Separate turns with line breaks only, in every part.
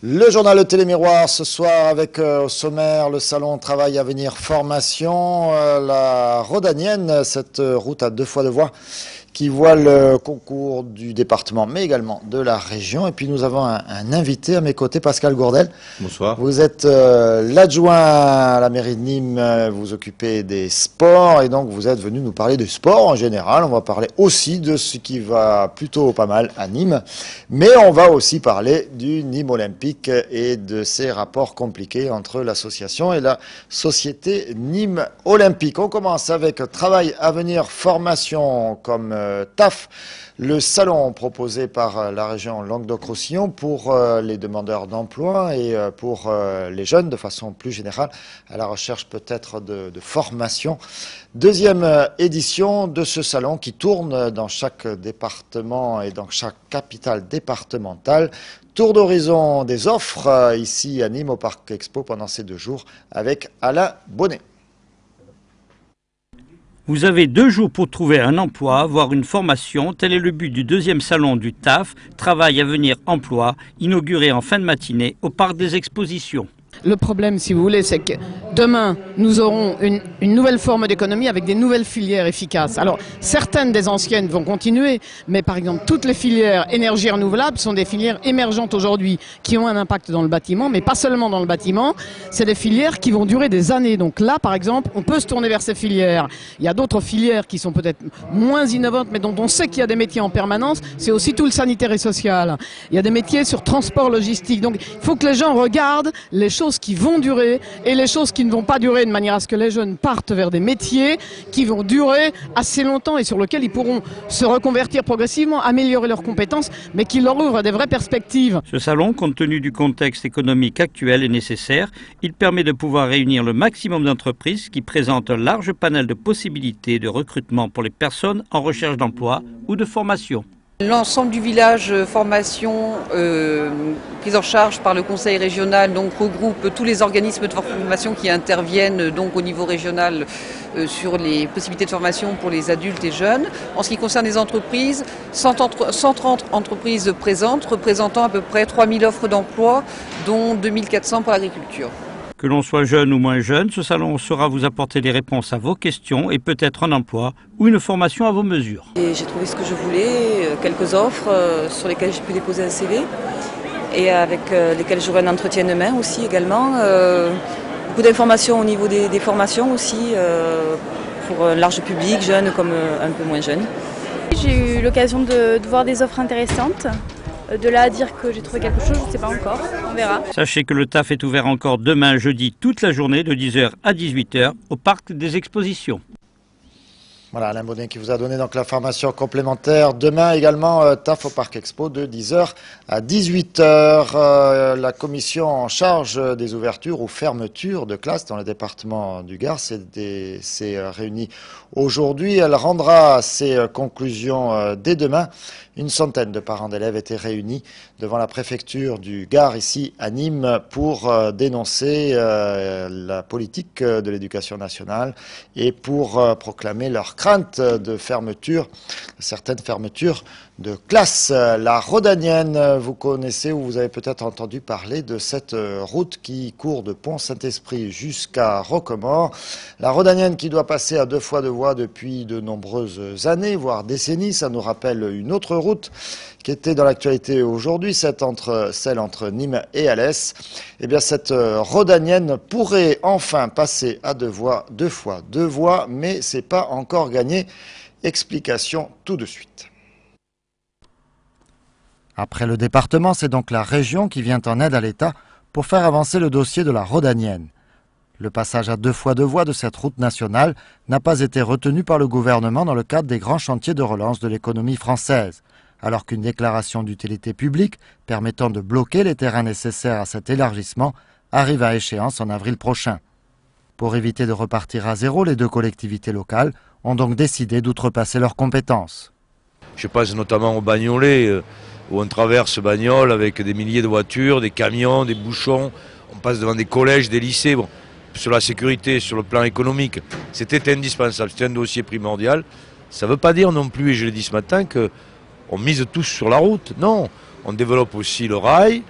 Le journal Le Télémiroir ce soir avec au sommaire le salon Travail Avenir Formation, la Rhodanienne, cette route à 2 fois 2 voies qui voit le concours du département mais également de la région. Et puis nous avons un invité à mes côtés, Pascal Gourdel.
Bonsoir.
Vous êtes l'adjoint à la mairie de Nîmes, vous occupez des sports et donc vous êtes venu nous parler du sport en général. On va parler aussi de ce qui va plutôt pas mal à Nîmes, mais on va aussi parler du Nîmes Olympique et de ses rapports compliqués entre l'association et la société Nîmes Olympique. On commence avec Travail Avenir Formation comme TAF, le salon proposé par la région Languedoc-Roussillon pour les demandeurs d'emploi et pour les jeunes de façon plus générale à la recherche peut-être de formation. Deuxième édition de ce salon qui tourne dans chaque département et dans chaque capitale départementale. Tour d'horizon des offres ici à Nîmes au Parc Expo pendant ces 2 jours avec Alain Bonnet.
Vous avez 2 jours pour trouver un emploi, voire une formation. Tel est le but du 2e salon du TAF, Travail Avenir Emploi, inauguré en fin de matinée au Parc des Expositions.
Le problème, si vous voulez, c'est que demain, nous aurons une nouvelle forme d'économie avec des nouvelles filières efficaces. Alors, certaines des anciennes vont continuer, mais par exemple, toutes les filières énergie renouvelable sont des filières émergentes aujourd'hui, qui ont un impact dans le bâtiment, mais pas seulement dans le bâtiment. C'est des filières qui vont durer des années. Donc là, par exemple, on peut se tourner vers ces filières. Il y a d'autres filières qui sont peut-être moins innovantes, mais dont on sait qu'il y a des métiers en permanence. C'est aussi tout le sanitaire et social. Il y a des métiers sur transport logistique. Donc, il faut que les gens regardent les choses qui vont durer et les choses qui ne vont pas durer, de manière à ce que les jeunes partent vers des métiers qui vont durer assez longtemps et sur lesquels ils pourront se reconvertir progressivement, améliorer leurs compétences, mais qui leur ouvrent des vraies perspectives.
Ce salon, compte tenu du contexte économique actuel, est nécessaire. Il permet de pouvoir réunir le maximum d'entreprises qui présentent un large panel de possibilités de recrutement pour les personnes en recherche d'emploi ou de formation.
L'ensemble du village formation prise en charge par le conseil régional donc regroupe tous les organismes de formation qui interviennent donc au niveau régional sur les possibilités de formation pour les adultes et jeunes. En ce qui concerne les entreprises, 130 entreprises présentes représentant à peu près 3000 offres d'emploi dont 2400 pour l'agriculture.
Que l'on soit jeune ou moins jeune, ce salon saura vous apporter des réponses à vos questions et peut-être un emploi ou une formation à vos mesures.
J'ai trouvé ce que je voulais, quelques offres sur lesquelles j'ai pu déposer un CV et avec lesquelles j'aurai un entretien demain aussi également. Beaucoup d'informations au niveau des formations aussi pour un large public, jeune comme un peu moins jeune.
J'ai eu l'occasion de voir des offres intéressantes. De là à dire que j'ai trouvé quelque chose, je ne sais pas encore, on verra.
Sachez que le TAF est ouvert encore demain jeudi toute la journée de 10h à 18h au Parc des Expositions.
Voilà, Alain Bonnet qui vous a donné donc la formation complémentaire. Demain également, TAF au Parc Expo de 10h à 18h. La commission en charge des ouvertures ou fermetures de classes dans le département du Gard s'est réunie aujourd'hui. Elle rendra ses conclusions dès demain. Une centaine de parents d'élèves étaient réunis devant la préfecture du Gard ici à Nîmes pour dénoncer la politique de l'éducation nationale et pour proclamer leur crainte de fermeture, certaines fermetures de classe. La Rhodanienne, vous connaissez ou vous avez peut-être entendu parler de cette route qui court de Pont-Saint-Esprit jusqu'à Rocquemort. La Rhodanienne qui doit passer à 2 fois 2 voies depuis de nombreuses années, voire décennies. Ça nous rappelle une autre route qui était dans l'actualité aujourd'hui, celle entre Nîmes et Alès. Eh bien, cette Rhodanienne pourrait enfin passer à 2 fois 2 voies, mais c'est pas encore gagné. Explication tout de suite. Après le département, c'est donc la région qui vient en aide à l'État pour faire avancer le dossier de la Rhodanienne. Le passage à 2 fois 2 voies de cette route nationale n'a pas été retenu par le gouvernement dans le cadre des grands chantiers de relance de l'économie française, alors qu'une déclaration d'utilité publique permettant de bloquer les terrains nécessaires à cet élargissement arrive à échéance en avril prochain. Pour éviter de repartir à zéro, les 2 collectivités locales ont donc décidé d'outrepasser leurs compétences.
Je pense notamment au Bagnolet, où on traverse Bagnoles avec des milliers de voitures, des camions, des bouchons. On passe devant des collèges, des lycées. Bon, sur la sécurité, sur le plan économique, c'était indispensable, c'était un dossier primordial. Ça ne veut pas dire non plus, et je l'ai dit ce matin, qu'on mise tous sur la route. Non, on développe aussi le rail,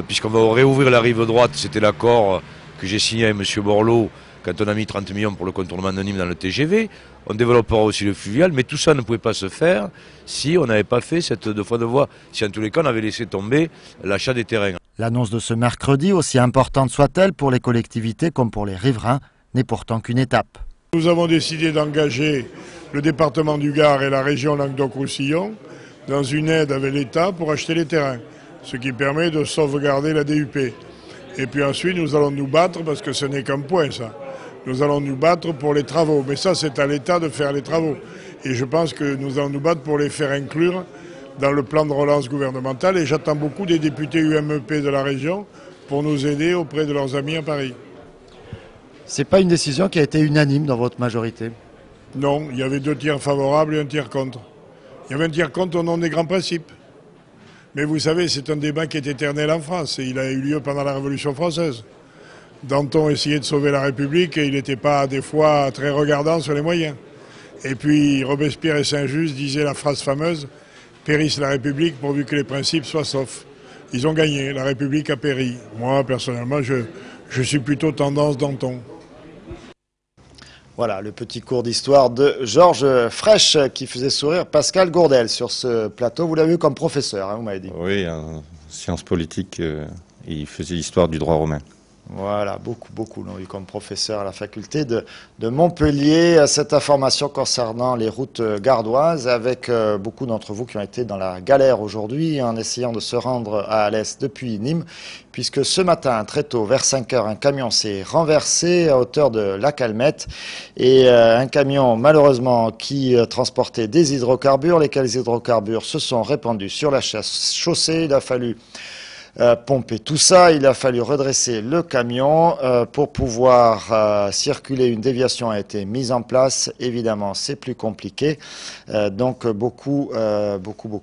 puisqu'on va réouvrir la rive droite. C'était l'accord que j'ai signé avec M. Borloo quand on a mis 30 millions pour le contournement de Nîmes dans le TGV. On développera aussi le fluvial, mais tout ça ne pouvait pas se faire si on n'avait pas fait cette 2 fois 2 voies, si en tous les cas on avait laissé tomber l'achat des terrains.
L'annonce de ce mercredi, aussi importante soit-elle pour les collectivités comme pour les riverains, n'est pourtant qu'une étape.
Nous avons décidé d'engager le département du Gard et la région Languedoc-Roussillon dans une aide avec l'État pour acheter les terrains, ce qui permet de sauvegarder la DUP. Et puis ensuite, nous allons nous battre, parce que ce n'est qu'un point ça, nous allons nous battre pour les travaux. Mais ça, c'est à l'État de faire les travaux. Et je pense que nous allons nous battre pour les faire inclure dans le plan de relance gouvernemental. Et j'attends beaucoup des députés UMEP de la région pour nous aider auprès de leurs amis à Paris.
Ce n'est pas une décision qui a été unanime dans votre majorité?
Non, il y avait 2 tiers favorables et 1 tiers contre. Il y avait 1 tiers contre au nom des grands principes. Mais vous savez, c'est un débat qui est éternel en France et il a eu lieu pendant la Révolution française. Danton essayait de sauver la République et il n'était pas des fois très regardant sur les moyens. Et puis Robespierre et Saint-Just disaient la phrase fameuse « Périsse la République pourvu que les principes soient saufs ». Ils ont gagné, la République a péri. Moi, personnellement, je suis plutôt tendance Danton.
Voilà, le petit cours d'histoire de Georges Frêche qui faisait sourire Pascal Gourdel sur ce plateau. Vous l'avez vu comme professeur, hein, vous m'avez dit.
Oui, en sciences politiques, il faisait l'histoire du droit romain.
Voilà, beaucoup l'ont eu comme professeur à la faculté de Montpellier. Cette information concernant les routes gardoises, avec beaucoup d'entre vous qui ont été dans la galère aujourd'hui en essayant de se rendre à Alès depuis Nîmes, puisque ce matin, très tôt, vers 5 heures, un camion s'est renversé à hauteur de la Calmette, et un camion malheureusement qui transportait des hydrocarbures, lesquels hydrocarbures se sont répandus sur la chaussée. Il a fallu pomper tout ça, il a fallu redresser le camion pour pouvoir circuler. Une déviation a été mise en place, évidemment c'est plus compliqué, donc beaucoup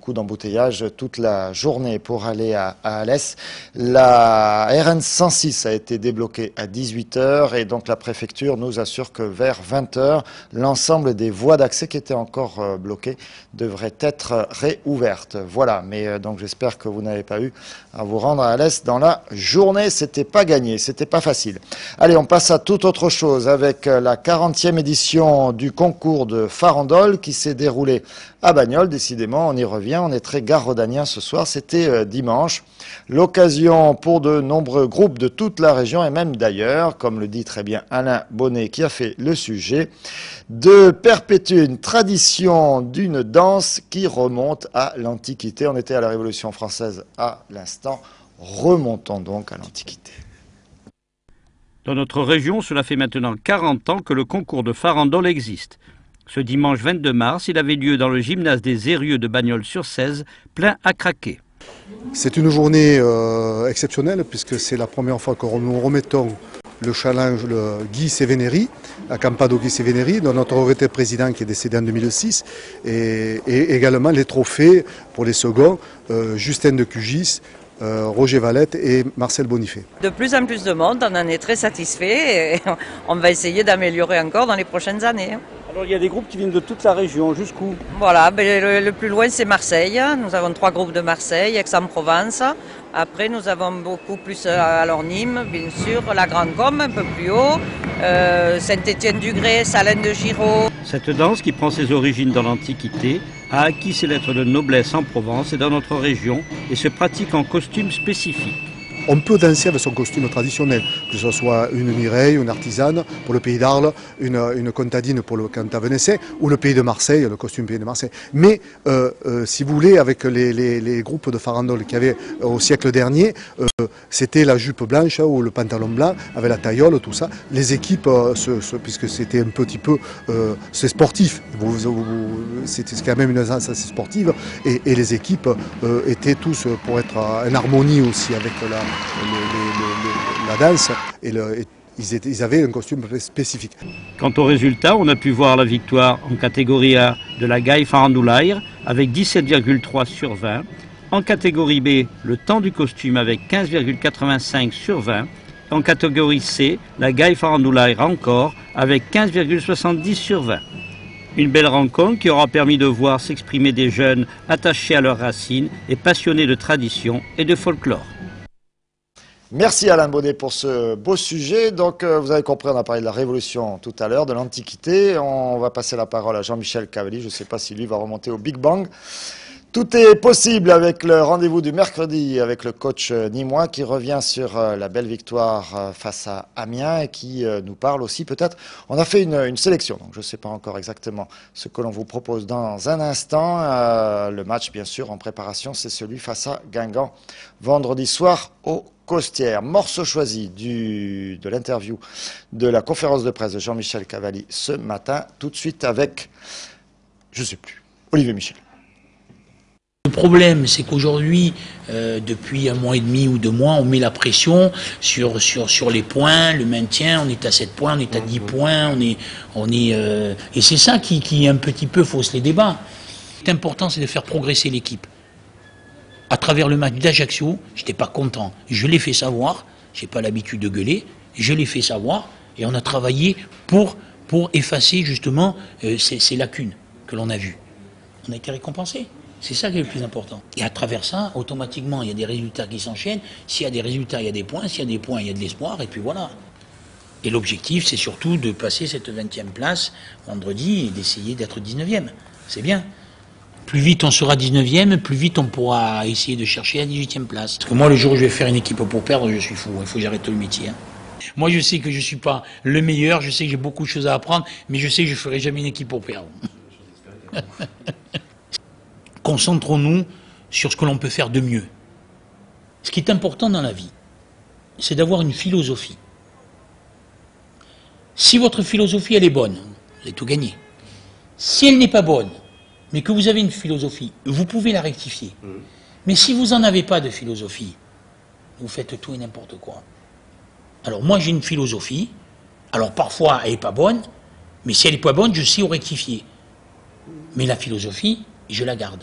d'embouteillages toute la journée pour aller à Alès. La RN 106 a été débloquée à 18 h et donc la préfecture nous assure que vers 20 h, l'ensemble des voies d'accès qui étaient encore bloquées devraient être réouvertes. Voilà, mais donc j'espère que vous n'avez pas eu à vous rendre à Alès dans la journée. C'était pas gagné, c'était pas facile. Allez, on passe à toute autre chose avec la 40e édition du concours de farandole qui s'est déroulé à Bagnoles. Décidément, on y revient, on est très garaudaniens ce soir. C'était dimanche. L'occasion pour de nombreux groupes de toute la région et même d'ailleurs, comme le dit très bien Alain Bonnet qui a fait le sujet, de perpétuer une tradition d'une danse qui remonte à l'Antiquité. On était à la Révolution française à l'instant. Remontons donc à l'Antiquité.
Dans notre région, cela fait maintenant 40 ans que le concours de farandole existe. Ce dimanche 22 mars, il avait lieu dans le gymnase des Eyrieux de Bagnols-sur-Cèze, plein à craquer.
C'est une journée exceptionnelle puisque c'est la première fois que nous remettons le challenge Guy Sévénéry, à Campado Guy Sévénéry, dont notre regretté président qui est décédé en 2006, et également les trophées pour les seconds, Justin de Cugis, Roger Valette et Marcel Bonifay.
De plus en plus de monde, on en est très satisfait et on va essayer d'améliorer encore dans les prochaines années.
Alors il y a des groupes qui viennent de toute la région, jusqu'où?
Voilà, le plus loin c'est Marseille, nous avons 3 groupes de Marseille, Aix-en-Provence, après nous avons beaucoup plus alors Nîmes, bien sûr, la Grande Combe un peu plus haut, Saint-Étienne-du-Grès, Salins de Giraud.
Cette danse qui prend ses origines dans l'Antiquité a acquis ses lettres de noblesse en Provence et dans notre région et se pratique en costume spécifique.
On peut danser avec son costume traditionnel, que ce soit une Mireille, une artisane pour le pays d'Arles, une contadine pour le cantat venessin, ou le pays de Marseille, le costume pays de Marseille. Mais si vous voulez, avec les groupes de farandole qu'il y avait au siècle dernier, c'était la jupe blanche ou le pantalon blanc avec la taillole, tout ça. Les équipes, puisque c'était un petit peu, c'est sportif, c'était quand même une danse assez sportive, et les équipes étaient tous pour être en harmonie aussi avec la danse, et ils avaient un costume spécifique.
Quant au résultat, on a pu voir la victoire en catégorie A de la Gaille Farandoulaye avec 17,3 sur 20. En catégorie B, le temps du costume avec 15,85 sur 20. En catégorie C, la Gaille Farandoulaye encore avec 15,70 sur 20. Une belle rencontre qui aura permis de voir s'exprimer des jeunes attachés à leurs racines et passionnés de tradition et de folklore.
Merci Alain Bonnet pour ce beau sujet. Donc vous avez compris, on a parlé de la Révolution tout à l'heure, de l'Antiquité. On va passer la parole à Jean-Michel Cavalli. Je ne sais pas si lui va remonter au Big Bang. Tout est possible avec le rendez-vous du mercredi avec le coach nîmois qui revient sur la belle victoire face à Amiens et qui nous parle aussi peut-être. On a fait une sélection, donc je ne sais pas encore exactement ce que l'on vous propose dans un instant. Le match, bien sûr, en préparation, c'est celui face à Guingamp, vendredi soir au Costières. Morceau choisi de l'interview de la conférence de presse de Jean-Michel Cavalli ce matin, tout de suite avec, je ne sais plus, Olivier Michel.
Le problème, c'est qu'aujourd'hui, depuis 1 mois et demi ou 2 mois, on met la pression sur les points, le maintien. On est à 7 points, on est à 10 points, et c'est ça qui un petit peu fausse les débats. Ce qui est important, c'est de faire progresser l'équipe. À travers le match d'Ajaccio, j'étais pas content. Je l'ai fait savoir. J'ai pas l'habitude de gueuler. Je l'ai fait savoir, et on a travaillé pour effacer justement ces lacunes que l'on a vues. On a été récompensé. C'est ça qui est le plus important. Et à travers ça, automatiquement, il y a des résultats qui s'enchaînent. S'il y a des résultats, il y a des points. S'il y a des points, il y a de l'espoir. Et puis voilà. Et l'objectif, c'est surtout de passer cette 20e place vendredi et d'essayer d'être 19e. C'est bien. Plus vite on sera 19e, plus vite on pourra essayer de chercher la 18e place. Parce que moi, le jour où je vais faire une équipe pour perdre, je suis fou. Il faut que j'arrête le métier. Moi, je sais que je ne suis pas le meilleur. Je sais que j'ai beaucoup de choses à apprendre. Mais je sais que je ne ferai jamais une équipe pour perdre. Concentrons-nous sur ce que l'on peut faire de mieux. Ce qui est important dans la vie, c'est d'avoir une philosophie. Si votre philosophie, elle est bonne, vous avez tout gagné. Si elle n'est pas bonne, mais que vous avez une philosophie, vous pouvez la rectifier. Mais si vous n'en avez pas de philosophie, vous faites tout et n'importe quoi. Alors moi, j'ai une philosophie. Alors parfois, elle n'est pas bonne, mais si elle n'est pas bonne, je sais où rectifier. Mais la philosophie, je la garde.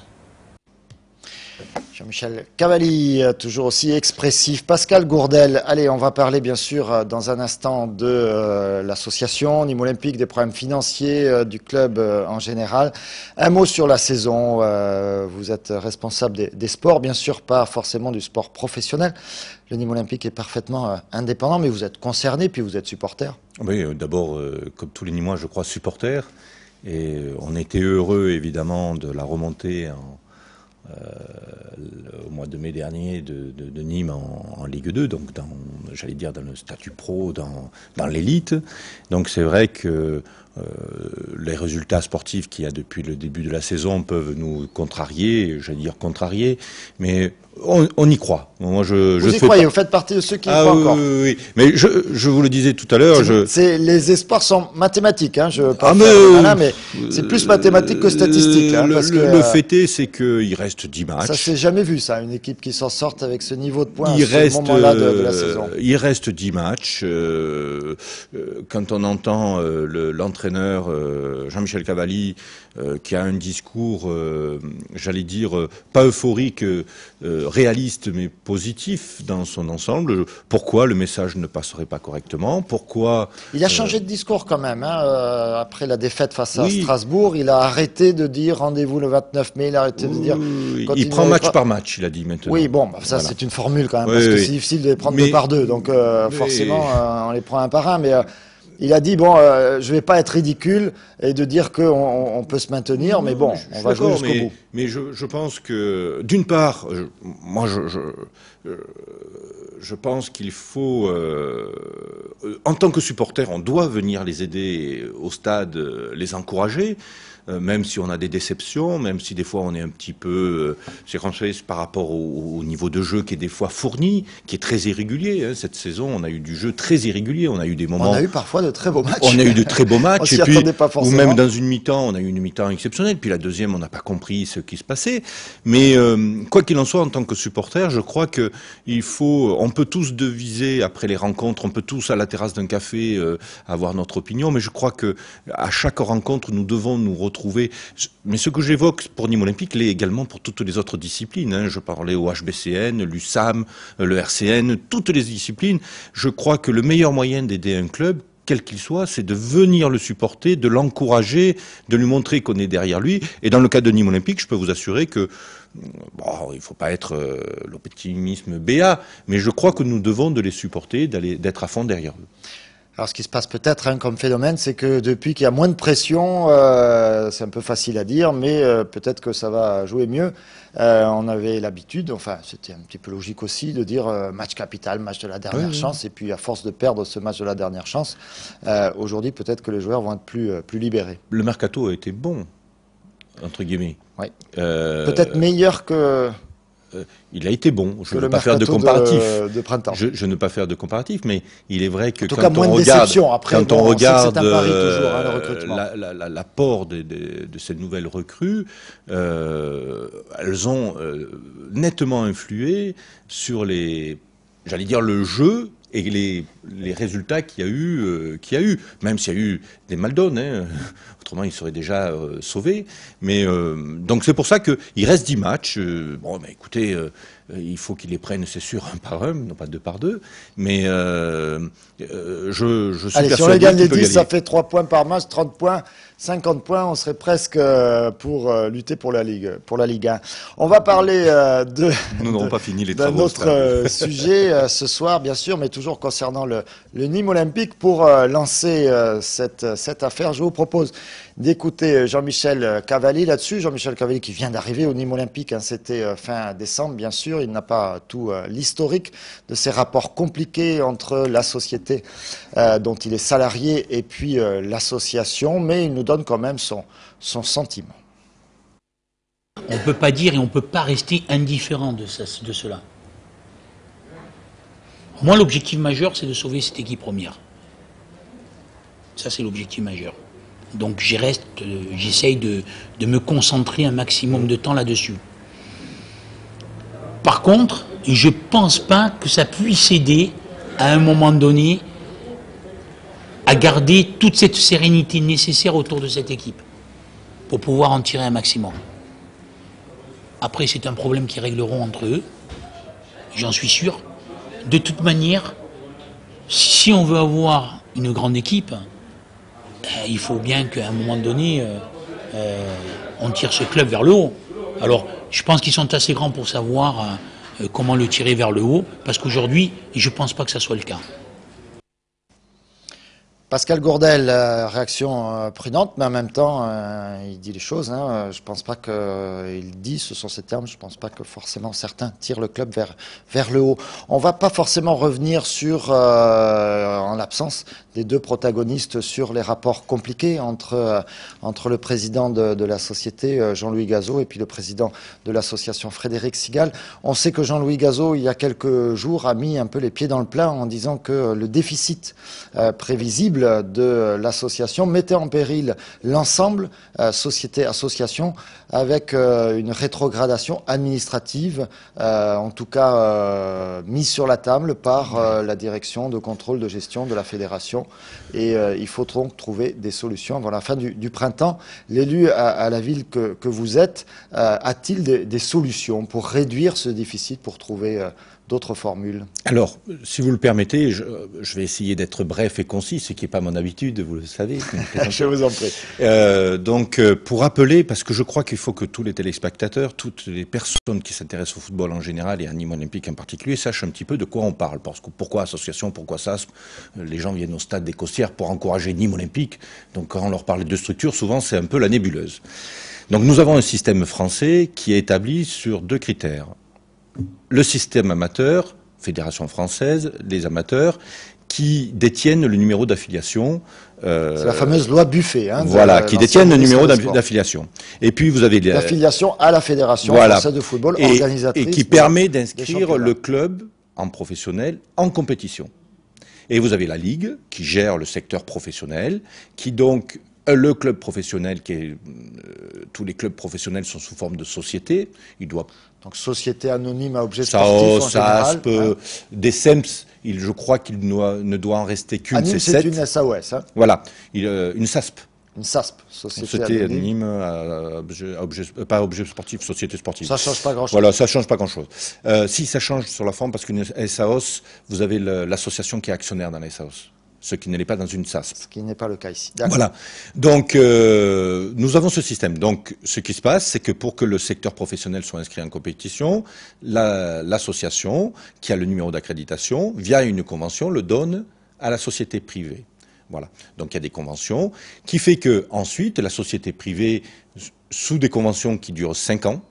Jean-Michel Cavalli, toujours aussi expressif. Pascal Gourdel, allez, on va parler bien sûr dans un instant de l'association Nîmes Olympique, des problèmes financiers du club en général. Un mot sur la saison. Vous êtes responsable des sports, bien sûr, pas forcément du sport professionnel. Le Nîmes Olympique est parfaitement indépendant, mais vous êtes concerné, puis vous êtes supporter.
Oui, d'abord, comme tous les Nîmois, je crois, supporter. Et on était heureux, évidemment, de la remontée au mois de mai dernier de Nîmes en Ligue 2, donc j'allais dire dans le statut pro, dans l'élite. Donc c'est vrai que les résultats sportifs qu'il y a depuis le début de la saison peuvent nous contrarier, j'allais dire contrarier, mais on y croit. Moi, vous
y croyez, vous faites partie de ceux qui y croient encore.
Oui. Mais je vous le disais tout à l'heure.
Les espoirs sont mathématiques, hein, je parle mais c'est plus mathématique que statistique.
Le fait est, c'est qu'il reste 10 matchs.
Ça s'est jamais vu, ça, une équipe qui s'en sorte avec ce niveau de points à ce moment-là de la saison.
Il reste 10 matchs. Quand on entend l'entraîneur Jean-Michel Cavalli, qui a un discours, j'allais dire, pas euphorique, réaliste mais positif dans son ensemble. Pourquoi le message ne passerait pas correctement? Pourquoi
il a changé de discours quand même, hein, après la défaite face à Strasbourg. Il a arrêté de dire rendez-vous le 29 mai. Il a arrêté de dire.
Il prend match par match, il a dit maintenant.
Oui, bon, ça voilà. C'est une formule quand même parce que c'est difficile de les prendre 2 par 2. Donc forcément, on les prend 1 par 1, mais. Il a dit, bon, je vais pas être ridicule et de dire qu'on peut se maintenir, mais bon, on va jouer jusqu'au bout.
Mais je pense que, d'une part, moi, je pense qu'il faut, en tant que supporter, on doit venir les aider au stade, les encourager. Même si on a des déceptions, même si des fois on est un petit peu circonspect par rapport au niveau de jeu qui est des fois fourni, qui est très irrégulier. Hein. Cette saison, on a eu du jeu très irrégulier. On a eu des moments.
On a eu parfois de très beaux matchs.
On a eu de très beaux matchs.
On s'y attendait pas forcément.
Ou même dans une mi-temps, on a eu une mi-temps exceptionnelle. Puis la deuxième, on n'a pas compris ce qui se passait. Mais quoi qu'il en soit, en tant que supporter, je crois que on peut tous deviser après les rencontres, on peut tous à la terrasse d'un café avoir notre opinion. Mais je crois que à chaque rencontre, nous devons nous retrouver. Mais ce que j'évoque pour Nîmes Olympique l'est également pour toutes les autres disciplines. Hein. Je parlais au HBCN, l'USAM, le RCN, toutes les disciplines. Je crois que le meilleur moyen d'aider un club, quel qu'il soit, c'est de venir le supporter, de l'encourager, de lui montrer qu'on est derrière lui. Et dans le cas de Nîmes Olympique, je peux vous assurer que, bon, il ne faut pas être l'optimisme béat, mais je crois que nous devons de les supporter, d'être à fond derrière eux.
Alors ce qui se passe peut-être comme phénomène, c'est que depuis qu'il y a moins de pression, c'est un peu facile à dire, mais peut-être que ça va jouer mieux. On avait l'habitude, enfin c'était un petit peu logique aussi, de dire match capital, match de la dernière chance, et puis à force de perdre ce match de la dernière chance, aujourd'hui peut-être que les joueurs vont être plus libérés.
Le mercato a été bon, entre guillemets.
Oui. Peut-être meilleur que...
il a été bon. Je ne veux pas faire de comparatif.
De printemps.
Je ne veux pas faire de comparatif, mais il est vrai que
quand on regarde,
l'apport de ces nouvelles recrues, elles ont nettement influé sur j'allais dire le jeu et les résultats qu'il y a eu, même s'il y a eu des Maldones, hein, autrement ils seraient déjà sauvés. Mais donc c'est pour ça qu'il reste 10 matchs. Bon, mais écoutez, il faut qu'ils les prennent, c'est sûr, un par un, non pas deux par deux. Mais je suis persuadé.
Si on les gagne les 10, ça fait 3 points par match, 30 points. 50 points, on serait presque pour lutter pour la Ligue 1. On va parler
Nous n'aurons pas fini les travaux.
D'un autre sujet ce soir, bien sûr, mais toujours concernant le Nîmes Olympique. Pour lancer cette affaire, je vous propose d'écouter Jean-Michel Cavalli là-dessus. Jean-Michel Cavalli qui vient d'arriver au Nîmes Olympique, hein, c'était fin décembre, bien sûr. Il n'a pas tout l'historique de ces rapports compliqués entre la société dont il est salarié et puis l'association, mais il nous donne quand même son sentiment.
On ne peut pas dire et on ne peut pas rester indifférent de cela. Moi, l'objectif majeur, c'est de sauver cette équipe première. Ça, c'est l'objectif majeur. Donc, j'essaye de me concentrer un maximum de temps là-dessus. Par contre, je ne pense pas que ça puisse aider à un moment donné à garder toute cette sérénité nécessaire autour de cette équipe pour pouvoir en tirer un maximum. Après, c'est un problème qu'ils régleront entre eux, j'en suis sûr. De toute manière, si on veut avoir une grande équipe, il faut bien qu'à un moment donné, on tire ce club vers le haut. Alors, je pense qu'ils sont assez grands pour savoir comment le tirer vers le haut, parce qu'aujourd'hui, je ne pense pas que ça soit le cas.
Pascal Gourdel, réaction prudente, mais en même temps, il dit les choses. Hein. Je pense pas qu'il dit, ce sont ses termes, je pense pas que forcément certains tirent le club vers le haut. On va pas forcément revenir sur, en l'absence des deux protagonistes, sur les rapports compliqués entre le président de la société, Jean-Louis Gazeau, et puis le président de l'association, Frédéric Sigal. On sait que Jean-Louis Gazeau, il y a quelques jours, a mis un peu les pieds dans le plat en disant que le déficit prévisible de l'association mettait en péril l'ensemble société-association avec une rétrogradation administrative, en tout cas mise sur la table par la direction de contrôle de gestion de la fédération. Et il faut donc trouver des solutions avant la fin du printemps. L'élu à la ville que vous êtes, a-t-il des solutions pour réduire ce déficit, pour trouver d'autres formules?
Alors, si vous le permettez, je vais essayer d'être bref et concis, ce qui n'est pas mon habitude, vous le savez.
Je vous en prie.
Donc, pour rappeler, parce que je crois qu'il faut que tous les téléspectateurs, toutes les personnes qui s'intéressent au football en général et à Nîmes Olympique en particulier, sachent un petit peu de quoi on parle. Parce que pourquoi association, pourquoi SASP? Les gens viennent au stade des Costières pour encourager Nîmes Olympique. Donc, quand on leur parle de structure, souvent c'est un peu la nébuleuse. Donc, nous avons un système français qui est établi sur 2 critères. Le système amateur, Fédération française, les amateurs, qui détiennent le numéro d'affiliation.
C'est la fameuse loi Buffet. Hein,
voilà, qui détiennent le numéro d'affiliation. Et puis vous avez
l'affiliation à la Fédération française de football, organisatrice.
Et qui permet d'inscrire le club en professionnel en compétition. Et vous avez la Ligue, qui gère le secteur professionnel, qui donc... Le club professionnel, tous les clubs professionnels sont sous forme de société.
Donc société anonyme à objet sportif en général.
Des SEMS, je crois qu'il ne doit en rester qu'une.
C'est une SAOS. Hein.
Voilà, une SASP.
Une SASP, société
anonyme, pas objet sportif, société sportive.
Ça change pas grand-chose.
Voilà, ça change pas grand-chose. Si, ça change sur la forme, parce qu'une SAOS, vous avez l'association qui est actionnaire dans la SAOS. ce qui ne l'est pas dans une SASP.
Ce qui n'est pas le cas ici.
Voilà. Donc, nous avons ce système. Donc, ce qui se passe, c'est que pour que le secteur professionnel soit inscrit en compétition, l'association, qui a le numéro d'accréditation, via une convention, le donne à la société privée. Voilà. Donc, il y a des conventions qui fait que ensuite, la société privée, sous des conventions qui durent 5 ans,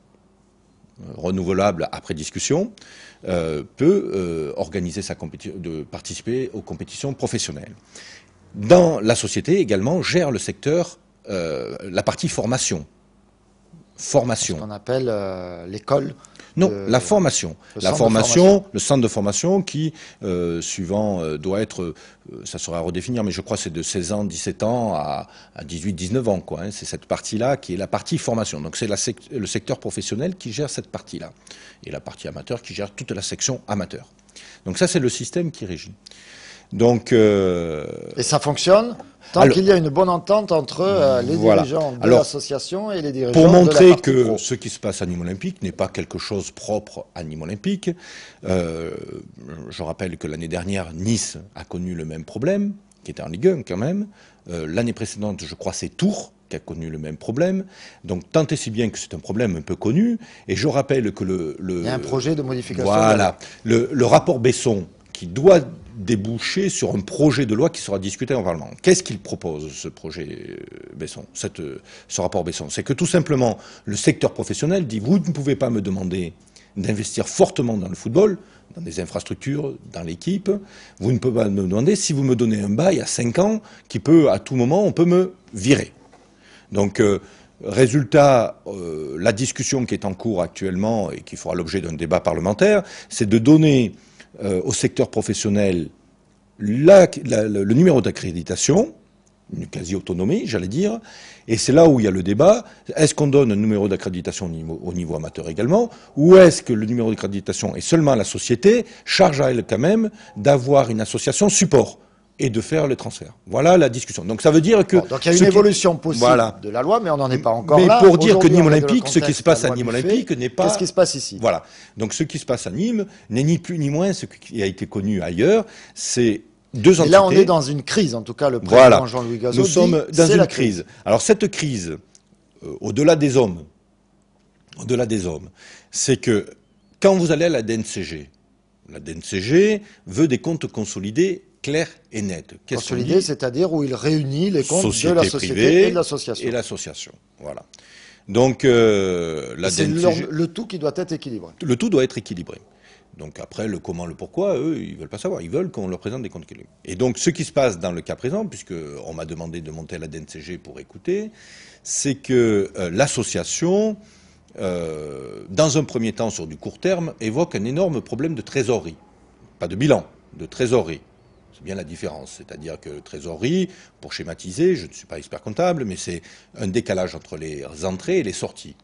renouvelables après discussion, peut organiser de participer aux compétitions professionnelles. Dans la société également gère le secteur, la partie formation.
Ce qu'on appelle l'école.
Non, la formation. La formation, le centre de formation qui, suivant, doit être, ça sera à redéfinir, mais je crois que c'est de 16 ans, 17 ans à 18, 19 ans, quoi. Hein. C'est cette partie-là qui est la partie formation. Donc c'est le secteur professionnel qui gère cette partie-là. Et la partie amateur qui gère toute la section amateur. Donc ça, c'est le système qui régit. Donc,
et ça fonctionne tant qu'il y a une bonne entente entre les dirigeants de l'association et les dirigeants
pour montrer
de la partie
que
pro.
Ce qui se passe à Nîmes Olympique n'est pas quelque chose propre à Nîmes Olympique. Je rappelle que l'année dernière, Nice a connu le même problème, qui était en Ligue 1 quand même. L'année précédente, je crois, c'est Tours qui a connu le même problème. Donc, tant et si bien que c'est un problème un peu connu. Et je rappelle que il
y a un projet de modification.
Voilà. Le rapport Besson, qui doit déboucher sur un projet de loi qui sera discuté en Parlement. Qu'est-ce qu'il propose, ce projet Besson, ce rapport Besson? C'est que tout simplement, le secteur professionnel dit, vous ne pouvez pas me demander d'investir fortement dans le football, dans des infrastructures, dans l'équipe. Vous ne pouvez pas me demander si vous me donnez un bail à 5 ans qui peut, à tout moment, on peut me virer. Donc, résultat, la discussion qui est en cours actuellement et qui fera l'objet d'un débat parlementaire, c'est de donner au secteur professionnel le numéro d'accréditation, une quasi-autonomie, j'allais dire, et c'est là où il y a le débat. Est-ce qu'on donne un numéro d'accréditation au niveau amateur également, ou est-ce que le numéro d'accréditation est seulement à la société, charge à elle quand même d'avoir une association support et de faire le transfert. Voilà la discussion. Donc ça veut dire que...
donc il y a une évolution possible de la loi, mais on n'en est pas encore là.
Mais pour dire que Nîmes Olympique, ce qui se passe à Nîmes Olympique n'est pas...
Qu'est-ce qui se passe ici?
Voilà. Donc ce qui se passe à Nîmes n'est ni plus ni moins ce qui a été connu ailleurs. C'est deux entités.
Et là, on est dans une crise, en tout cas, le président Jean-Louis Gazot
dit, nous sommes dans une crise. Alors cette crise, au-delà des hommes, c'est que quand vous allez à la DNCG veut des comptes consolidés clair et net.
Consolidé, c'est-à-dire où il réunit les comptes de la société et de l'association.
Et l'association, voilà. Donc, c'est
le tout qui doit être équilibré.
Le tout doit être équilibré. Donc après, le comment, le pourquoi, eux, ils veulent pas savoir. Ils veulent qu'on leur présente des comptes équilibrés. Et donc, ce qui se passe dans le cas présent, puisque on m'a demandé de monter à la DNCG pour écouter, c'est que l'association, dans un premier temps, sur du court terme, évoque un énorme problème de trésorerie. Pas de bilan, de trésorerie. C'est bien la différence. C'est-à-dire que trésorerie, pour schématiser, je ne suis pas expert comptable, mais c'est un décalage entre les entrées et les sorties.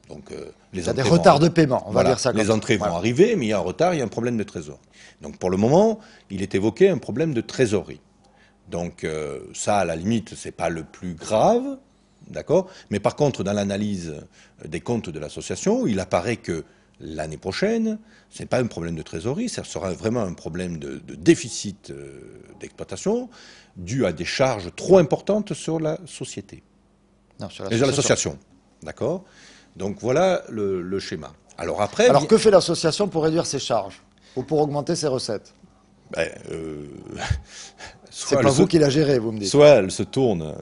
Donc,
il y a des retards de paiement, on va dire ça comme ça.
Les entrées vont arriver, mais il y a un retard, il y a un problème de trésorerie. Donc pour le moment, il est évoqué un problème de trésorerie. Donc ça, à la limite, c'est pas le plus grave, d'accord? Mais par contre, dans l'analyse des comptes de l'association, il apparaît que l'année prochaine, ce n'est pas un problème de trésorerie, ça sera vraiment un problème de déficit d'exploitation dû à des charges trop importantes sur la société.
Non, sur
l'association. D'accord? Donc voilà le schéma. Alors après...
Alors que fait l'association pour réduire ses charges ou pour augmenter ses recettes? C'est pas vous qui la gérez, vous me dites.
Soit elle se tourne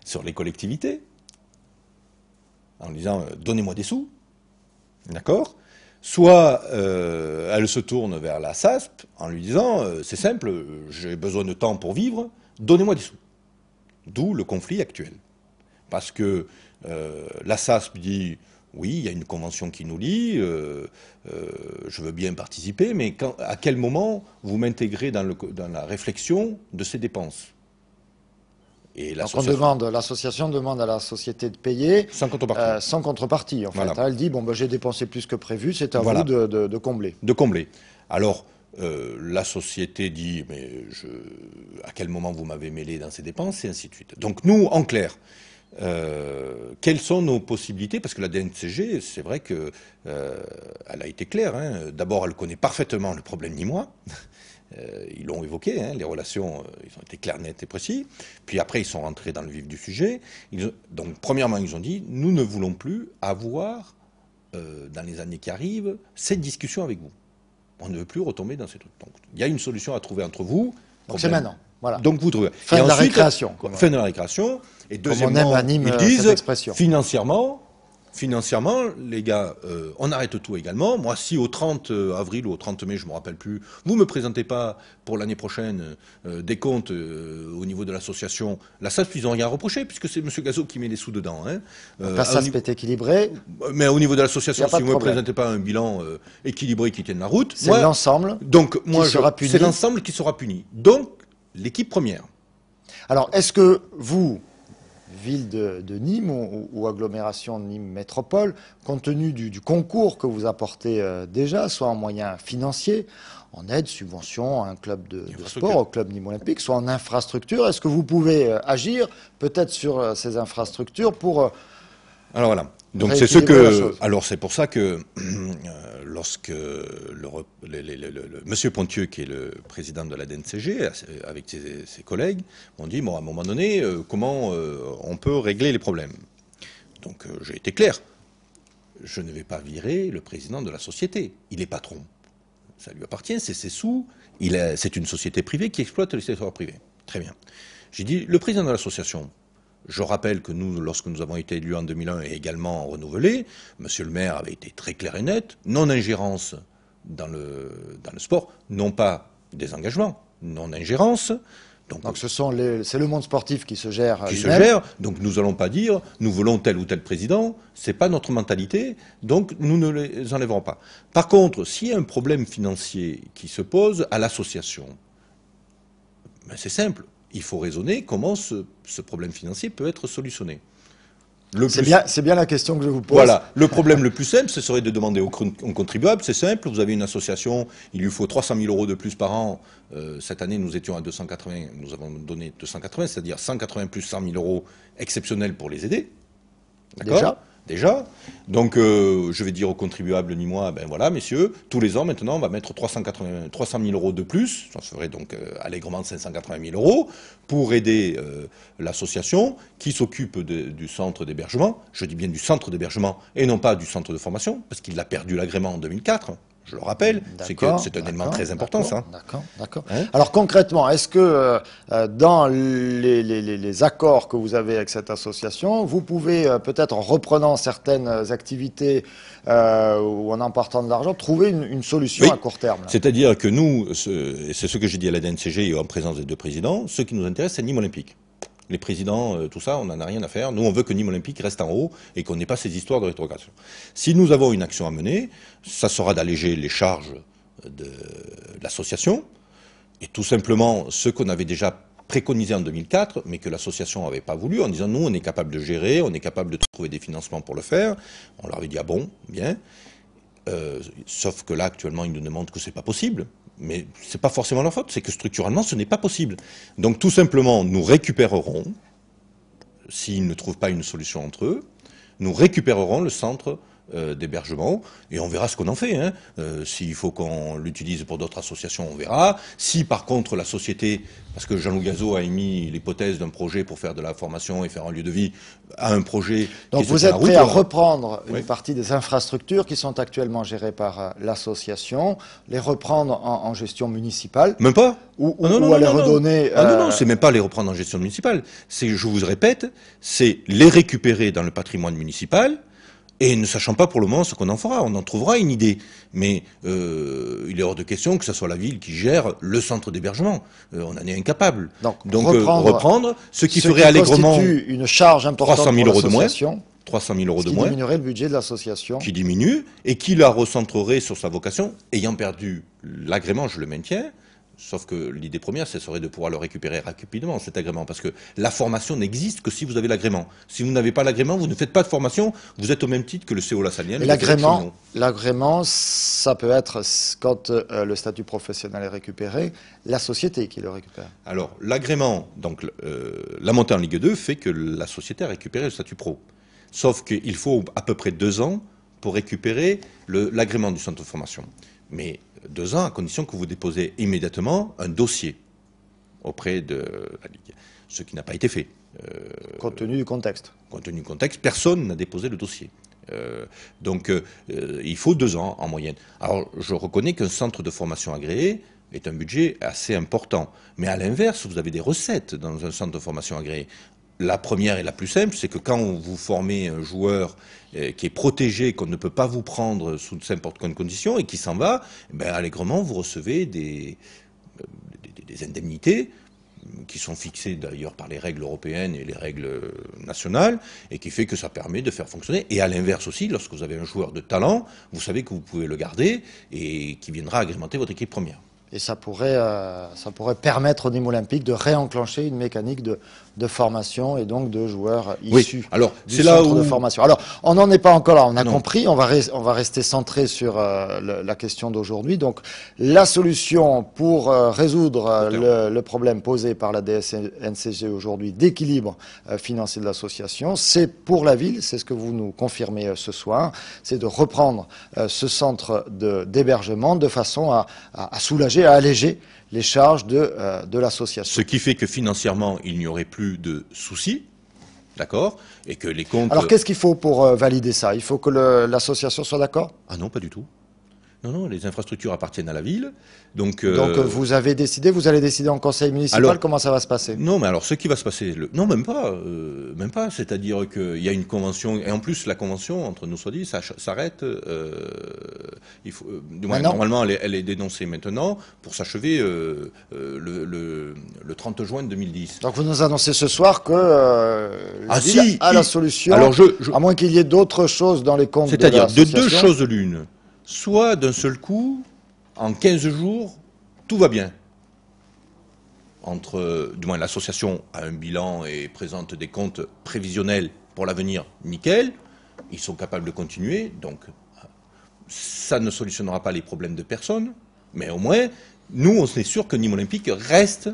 sur les collectivités en disant donnez-moi des sous, d'accord? Soit elle se tourne vers la SASP en lui disant c'est simple, j'ai besoin de temps pour vivre, donnez-moi des sous. D'où le conflit actuel. Parce que la SASP dit oui, il y a une convention qui nous lie, je veux bien participer, mais à quel moment vous m'intégrez dans la réflexion de ces dépenses? Et
l'association demande à la société de payer
sans contrepartie.
Sans contrepartie, en fait.
Voilà.
Elle dit bon, j'ai dépensé plus que prévu, c'est à vous de combler.
De combler. Alors, la société dit mais à quel moment vous m'avez mêlé dans ces dépenses, et ainsi de suite. Donc nous, en clair, Quelles sont nos possibilités? Parce que la DNCG, c'est vrai que elle a été claire. Hein. D'abord, elle connaît parfaitement le problème nîmois. Ils l'ont évoqué, hein, les relations, ils ont été clairs, nets et précis. Puis après, ils sont rentrés dans le vif du sujet. Donc, premièrement, ils ont dit, nous ne voulons plus avoir, dans les années qui arrivent, cette discussion avec vous. On ne veut plus retomber dans ces trucs. Donc, il y a une solution à trouver entre vous.
Donc c'est maintenant. Voilà.
Donc vous trouvez.
Fin de la récréation.
Fin de la récréation. Et deuxièmement,
on aime à Nîmes,
ils disent,
cette expression.
Financièrement, les gars, on arrête tout également. Moi, si au 30 avril ou au 30 mai, je ne me rappelle plus, vous ne me présentez pas pour l'année prochaine des comptes au niveau de l'association, la SASP, ils n'ont rien à reprocher, puisque c'est M. Gazot qui met les sous dedans. Hein.
La SASP est équilibrée.
Mais au niveau de l'association, si vous ne me présentez pas un bilan équilibré qui tienne la route,
c'est l'ensemble
c'est l'ensemble qui sera puni. Donc, l'équipe première.
Alors, est-ce que vous, ville de Nîmes ou agglomération de Nîmes Métropole, compte tenu du concours que vous apportez déjà, soit en moyens financiers, en aide, subvention à un club de sport, au club Nîmes Olympique, soit en infrastructure, est-ce que vous pouvez agir peut-être sur ces infrastructures pour...
Alors voilà. Donc c'est ce que. Alors c'est pour ça que lorsque Monsieur Pontieux, qui est le président de la DNCG, avec ses collègues, m'ont dit bon, à un moment donné, comment on peut régler les problèmes. Donc j'ai été clair. Je ne vais pas virer le président de la société. Il est patron. Ça lui appartient, c'est ses sous. C'est une société privée qui exploite les territoires privés. Très bien. J'ai dit le président de l'association. Je rappelle que nous, lorsque nous avons été élus en 2001 et également renouvelés, Monsieur le maire avait été très clair et net, non-ingérence dans le sport, non pas désengagement, non-ingérence. Donc
c'est le monde sportif qui se gère.
Qui se gère, donc nous n'allons pas dire, nous voulons tel ou tel président, c'est pas notre mentalité, donc nous ne les enlèverons pas. Par contre, s'il y a un problème financier qui se pose à l'association, ben c'est simple. Il faut raisonner comment ce problème financier peut être solutionné.
C'est bien la question que je vous pose.
Voilà. Le problème le plus simple, ce serait de demander aux contribuables. C'est simple. Vous avez une association, il lui faut 300 000 euros de plus par an. Cette année, nous étions à 280. Nous avons donné 280, c'est-à-dire 180 plus 100 000 euros exceptionnels pour les aider. D'accord ? Déjà. Donc, je vais dire aux contribuables nîmois, ben voilà, messieurs, tous les ans, maintenant, on va mettre 300 000 euros de plus, ça ferait donc allègrement 580 000 euros, pour aider l'association qui s'occupe du centre d'hébergement, je dis bien du centre d'hébergement, et non pas du centre de formation, parce qu'il a perdu l'agrément en 2004. Je le rappelle, c'est un élément très important, ça.
D'accord. Hein? Alors concrètement, est-ce que dans les accords que vous avez avec cette association, vous pouvez peut-être en reprenant certaines activités ou en emportant de l'argent, trouver une solution à court terme?
C'est-à-dire que nous, c'est ce que j'ai dit à la DNCG et en présence des deux présidents, ce qui nous intéresse, c'est Nîmes Olympique. Les présidents, tout ça, on n'en a rien à faire. Nous, on veut que Nîmes Olympique reste en haut et qu'on n'ait pas ces histoires de rétrogradation. Si nous avons une action à mener, ça sera d'alléger les charges de l'association et tout simplement ce qu'on avait déjà préconisé en 2004, mais que l'association n'avait pas voulu, en disant nous, on est capable de gérer, on est capable de trouver des financements pour le faire. On leur avait dit ah bon, bien. Sauf que là, actuellement, ils nous demandent que c'est pas possible. Mais c'est pas forcément leur faute, c'est que structurellement, ce n'est pas possible. Donc tout simplement, nous récupérerons, s'ils ne trouvent pas une solution entre eux, nous récupérerons le centre d'hébergement et on verra ce qu'on en fait. Hein. S'il faut qu'on l'utilise pour d'autres associations, on verra. Si par contre la société, parce que Jean-Loup Gazot a émis l'hypothèse d'un projet pour faire de la formation et faire un lieu de vie, a un projet...
Donc vous êtes prêt à reprendre une partie des infrastructures qui sont actuellement gérées par l'association, les reprendre en gestion municipale?
Même pas.
Ou à les redonner...
non, c'est même pas les reprendre en gestion municipale. C'est, je vous répète, c'est les récupérer dans le patrimoine municipal. Et ne sachant pas pour le moment ce qu'on en fera, on en trouvera une idée. Mais il est hors de question que ce soit la ville qui gère le centre d'hébergement. On en est incapable. Donc reprendre ce qui ferait allègrement
une charge importante
300 000 euros de moins.
300 000 euros de moins. Qui diminuerait le budget de l'association.
Qui diminue et qui la recentrerait sur sa vocation, ayant perdu l'agrément, je le maintiens, Sauf que l'idée première, ce serait de pouvoir le récupérer rapidement, cet agrément, parce que la formation n'existe que si vous avez l'agrément. Si vous n'avez pas l'agrément, vous ne faites pas de formation, vous êtes au même titre que le CO Lassagnol.
L'agrément, ça peut être, quand le statut professionnel est récupéré, la société qui le récupère.
Alors, l'agrément, donc la montée en Ligue 2 fait que la société a récupéré le statut pro. Sauf qu'il faut à peu près 2 ans pour récupérer l'agrément du centre de formation. Mais 2 ans à condition que vous déposez immédiatement un dossier auprès de la Ligue, ce qui n'a pas été fait.
Compte tenu du contexte.
Compte tenu du contexte, personne n'a déposé le dossier. Donc il faut 2 ans en moyenne. Alors je reconnais qu'un centre de formation agréé est un budget assez important. Mais à l'inverse, vous avez des recettes dans un centre de formation agréé. La première et la plus simple, c'est que quand vous formez un joueur qui est protégé, qu'on ne peut pas vous prendre sous n'importe quelle condition et qui s'en va, ben, allègrement, vous recevez des indemnités qui sont fixées d'ailleurs par les règles européennes et les règles nationales, et qui fait que ça permet de faire fonctionner. Et à l'inverse aussi, lorsque vous avez un joueur de talent, vous savez que vous pouvez le garder et qui viendra agrémenter votre équipe première.
Et ça pourrait permettre au Nîmes Olympique de réenclencher une mécanique de formation et donc de joueurs issus du centre de formation. Alors, on n'en est pas encore là, on a compris, on va rester centré sur la question d'aujourd'hui. Donc, la solution pour résoudre le problème posé par la DSNCG aujourd'hui d'équilibre financier de l'association, c'est pour la ville, c'est ce que vous nous confirmez ce soir, c'est de reprendre ce centre d'hébergement de façon à soulager, à alléger les charges de l'association.
Ce qui fait que financièrement, il n'y aurait plus de soucis, d'accord, et que les comptes...
Alors qu'est-ce qu'il faut pour valider ça? Il faut que l'association soit d'accord?
Ah non, pas du tout. Non, non, les infrastructures appartiennent à la ville. Donc
vous avez décidé, vous allez décider en conseil municipal, alors, comment ça va se passer?
Non, mais alors ce qui va se passer, non, même pas. C'est-à-dire qu'il y a une convention, et en plus la convention, entre nous soit dit, ça s'arrête, normalement elle est dénoncée maintenant, pour s'achever le 30 juin 2010.
Donc vous nous annoncez ce soir que la ville a la solution, alors à moins qu'il y ait d'autres choses dans les comptes de l'association.
C'est-à-dire de 2 choses l'une. Soit d'un seul coup, en 15 jours, tout va bien. Du moins l'association a un bilan et présente des comptes prévisionnels pour l'avenir, nickel. Ils sont capables de continuer, donc ça ne solutionnera pas les problèmes de personne, mais au moins, nous, on est sûr que Nîmes Olympique reste...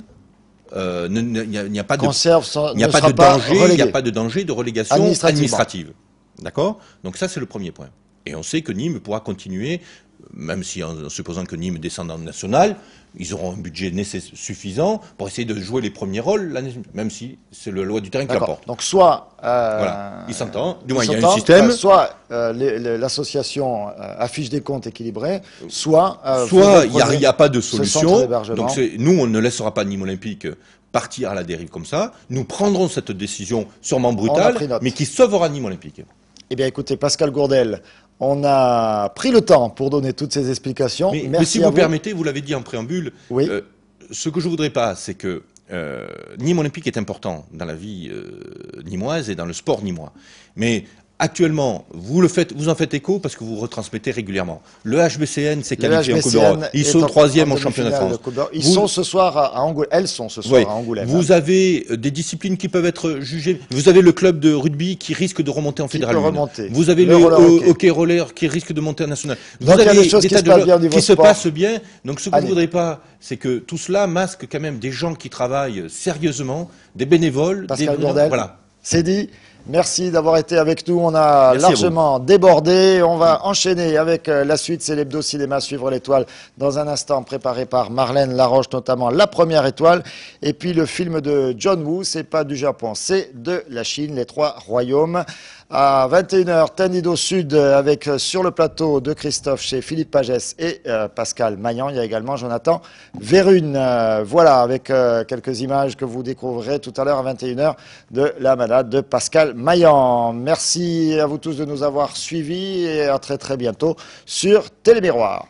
il n'y a pas de danger de relégation administrative. D'accord? Donc ça, c'est le premier point. Et on sait que Nîmes pourra continuer, même si en supposant que Nîmes descende en national, ils auront un budget suffisant pour essayer de jouer les premiers rôles, même si c'est la loi du terrain qui l'apporte.
Donc soit...
voilà, il s'entend, du moins il y a un système...
soit l'association affiche des comptes équilibrés, soit
il n'y a pas de solution. Donc nous, on ne laissera pas Nîmes Olympique partir à la dérive comme ça. Nous prendrons cette décision sûrement brutale, mais qui sauvera Nîmes Olympique.
Eh bien, écoutez, Pascal Gourdel, on a pris le temps pour donner toutes ces explications.
Mais si vous permettez, vous l'avez dit en préambule, ce que je ne voudrais pas, c'est que Nîmes Olympique est important dans la vie nîmoise et dans le sport nîmois. Mais actuellement, vous en faites écho parce que vous retransmettez régulièrement. Le HBCN s'est qualifié en Coupe d'Europe. Ils sont 3e au championnat de France.
Ils sont ce soir à Angoulême. Elles sont ce soir à Angoulême.
Vous avez des disciplines qui peuvent être jugées. Vous avez le club de rugby qui risque de remonter en fédéral. Vous avez le hockey roller qui risque de monter en national. Vous avez des choses qui se passent bien. Donc ce que je ne voudrais pas, c'est que tout cela masque quand même des gens qui travaillent sérieusement, des bénévoles.
Pascal Gourdel, voilà. C'est dit. Merci d'avoir été avec nous. On a largement débordé. On va enchaîner avec la suite. C'est l'Hebdo Cinéma, suivre l'étoile dans un instant, préparé par Marlène Laroche, notamment La Première Étoile. Et puis le film de John Woo, c'est pas du Japon, c'est de la Chine, Les Trois Royaumes. À 21h, Tendido Sud, avec sur le plateau de Christophe chez Philippe Pagès et Pascal Maillan. Il y a également Jonathan Verrune. Voilà, avec quelques images que vous découvrirez tout à l'heure à 21h de La Malade de Pascal Maillan. Merci à vous tous de nous avoir suivis et à très très bientôt sur Télémiroir.